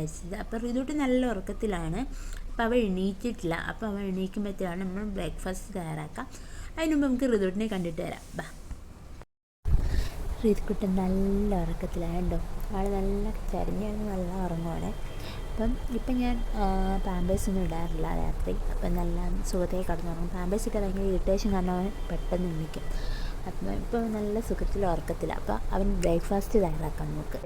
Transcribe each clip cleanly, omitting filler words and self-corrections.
വിചാരിച്ചത്. അപ്പോൾ റിതുട്ടി നല്ല ഉറക്കത്തിലാണ്. അപ്പോൾ അവൾ എണീറ്റിട്ടില്ല. അപ്പോൾ അവൾ എണീക്കുമ്പോഴത്തേക്കാണ് നമ്മൾ ബ്രേക്ക്ഫാസ്റ്റ് തയ്യാറാക്കാം. അതിന് മുമ്പ് നമുക്ക് റിതുട്ടിനെ കണ്ടിട്ട് വരാം. ബാ. റിതുക്കുട്ടൻ നല്ല ഉറക്കത്തിലായുണ്ടോ. ആൾ നല്ല ചരിഞ്ഞാണ് നല്ല ഉറങ്ങുവാണ്. ഇപ്പം ഞാൻ പാമ്പേഴ്സൊന്നും ഇടാറില്ല രാത്രി. അപ്പം നല്ല സുഖത്തേക്ക് കിടന്നുറങ്ങും. പാമ്പേഴ്സ് ഇട്ടാൽ ഭയങ്കര ഇറിറ്റേഷൻ കാരണം അവൻ പെട്ടെന്ന് എണീക്കും. അപ്പം ഇപ്പം നല്ല സുഖത്തിൽ ഉറക്കത്തില്ല. അപ്പോൾ അവൻ ബ്രേക്ക്ഫാസ്റ്റ് തയ്യാറാക്കാം നമുക്ക്.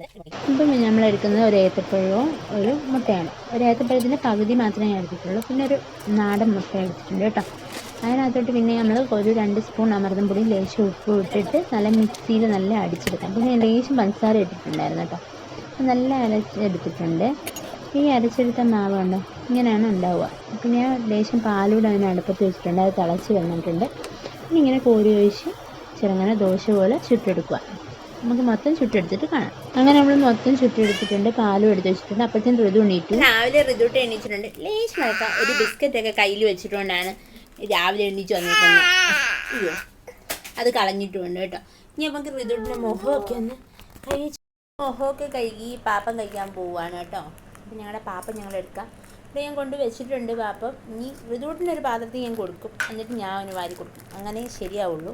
ഇപ്പം നമ്മളെടുക്കുന്നത് ഒരു ഏത്തപ്പഴവും ഒരു മുട്ടയാണ്. ഒരു ഏത്തപ്പഴത്തിൻ്റെ പകുതി മാത്രമേ ഞാൻ എടുത്തിട്ടുള്ളൂ. പിന്നെ ഒരു നാടൻ മുട്ട എടുത്തിട്ടുണ്ട് കേട്ടോ. അതിനകത്തോട്ട് പിന്നെ നമ്മൾ ഒരു 2 സ്പൂൺ അമൃതം പൊടി ലേശം ഉപ്പ് ഇട്ടിട്ട് നല്ല മിക്സിയിൽ നല്ല അടിച്ചെടുക്കാം. പിന്നെ ലേശം പഞ്ചസാര ഇട്ടിട്ടുണ്ടായിരുന്നു കേട്ടോ. നല്ല അരച്ചെടുത്തിട്ടുണ്ട്. ഈ അരച്ചെടുത്ത മാവ് ഉണ്ടോ ഇങ്ങനെയാണ് ഉണ്ടാവുക. അപ്പം ഞാൻ ലേശം പാലൂടെ അതിന് അടുപ്പത്ത് വെച്ചിട്ടുണ്ട്. അത് തിളച്ച് വന്നിട്ടുണ്ട്. പിന്നെ ഇങ്ങനെ കോരി ഒഴിച്ച് ചെറുങ്ങനെ ദോശ പോലെ ചുട്ടെടുക്കുക. നമുക്ക് മൊത്തം ചുട്ടെടുത്തിട്ട് കാണാം. അങ്ങനെ നമ്മൾ മൊത്തം ചുട്ടെടുത്തിട്ടുണ്ട്. പാലും എടുത്ത് വെച്ചിട്ടുണ്ട്. അപ്പോഴത്തേനും ഋതു എണീറ്റു. രാവിലെ ഋതുട്ട് എണീച്ചിട്ടുണ്ട്. ലേശം നോക്കാം ഒരു ബിസ്ക്കറ്റൊക്കെ കയ്യിൽ വെച്ചിട്ടുകൊണ്ടാണ് രാവിലെ എണീച്ച് വന്നിരിക്കുന്നത്. അയ്യോ അത് കളഞ്ഞിട്ടുമുണ്ട് കേട്ടോ. ഇനി നമുക്ക് ഋതുട്ടിൻ്റെ മുഖമൊക്കെ ഒന്ന് മുഖമൊക്കെ കഴുകി പാപ്പം കഴിക്കാൻ പോവുകയാണ് കേട്ടോ. അപ്പം ഞങ്ങളുടെ പാപ്പം ഞങ്ങളെടുക്കാം. ഇവിടെ ഞാൻ കൊണ്ട് വെച്ചിട്ടുണ്ട് പാപ്പം. ഇനി ഋതുട്ടിനൊരു പാത്രത്തിൽ ഞാൻ കൊടുക്കും. എന്നിട്ട് ഞാൻ അവന് വാരി കൊടുക്കും. അങ്ങനെ ശരിയാവുള്ളൂ.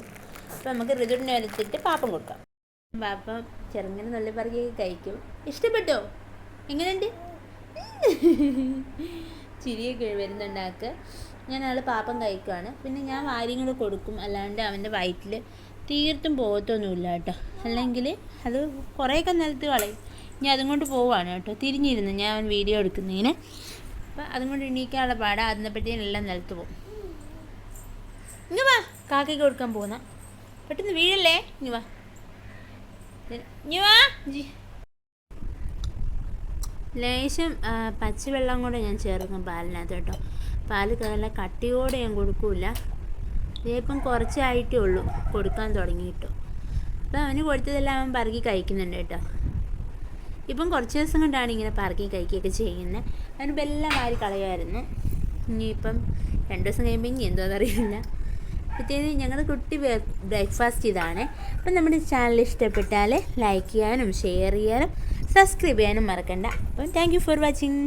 അപ്പം നമുക്ക് ഋതുട്ടിനെ വരച്ചിട്ട് പാപ്പം കൊടുക്കാം. പാപ്പം ചെറുങ്ങനെ നല്ല പറയൊക്കെ കഴിക്കും. ഇഷ്ടപ്പെട്ടോ? എങ്ങനെയുണ്ട്? ചിരിയൊക്കെ വരുന്നുണ്ടാക്ക്. ഞാൻ ആൾ പാപ്പം കഴിക്കുകയാണ്. പിന്നെ ഞാൻ വാരിയും കൂടെ കൊടുക്കും. അല്ലാണ്ട് അവൻ്റെ വയറ്റിൽ തീർത്തും പോകത്തൊന്നുമില്ല കേട്ടോ. അല്ലെങ്കിൽ അത് കുറേയൊക്കെ നിലത്ത് കളയും. ഇനി അതും കൊണ്ട് പോവുകയാണ് കേട്ടോ. തിരിഞ്ഞിരുന്നു ഞാൻ അവൻ വീഡിയോ എടുക്കുന്നതിന്. അപ്പം അതും കൊണ്ട് എണീക്കാനുള്ള പാടാ. അതിനെപ്പറ്റിയും എല്ലാം നിലത്ത് പോകും. ഇങ്ങ് വാ, കാക്കയ്ക്ക് കൊടുക്കാൻ പോകുന്ന പെട്ടെന്ന് വീഴല്ലേ. ഇങ്ങ് വാ, ഇങ്ങ് വാ. ലേശം പച്ചവെള്ളം കൂടെ ഞാൻ ചേർക്കും പാലിനകത്ത് കേട്ടോ. പാല് നല്ല കട്ടിയോടെ ഞാൻ കൊടുക്കില്ല. ഇതിപ്പം കുറച്ചായിട്ടേ ഉള്ളൂ കൊടുക്കാൻ തുടങ്ങിയിട്ടു. അപ്പം അവന് കൊടുത്തതെല്ലാം അവൻ പറക്കി കഴിക്കുന്നുണ്ട് കേട്ടോ. ഇപ്പം കുറച്ച് ദിവസം കൊണ്ടാണ് ഇങ്ങനെ പറക്കി കഴിക്കുകയൊക്കെ ചെയ്യുന്നത്. അവനിപ്പോൾ എല്ലാം വാരി കളയുമായിരുന്നു. ഇനിയിപ്പം 2 ദിവസം കഴിയുമ്പോൾ ഇനി എന്തോന്നറിയില്ല. അപ്പോഴത്തേന് ഞങ്ങളുടെ കുട്ടി ബ്രേക്ക്ഫാസ്റ്റ് ഇതാണ്. അപ്പം നമ്മുടെ ചാനൽ ഇഷ്ടപ്പെട്ടാൽ ലൈക്ക് ചെയ്യാനും ഷെയർ ചെയ്യാനും സബ്സ്ക്രൈബ് ചെയ്യാനും മറക്കണ്ട. അപ്പം താങ്ക് യു ഫോർ വാച്ചിങ്.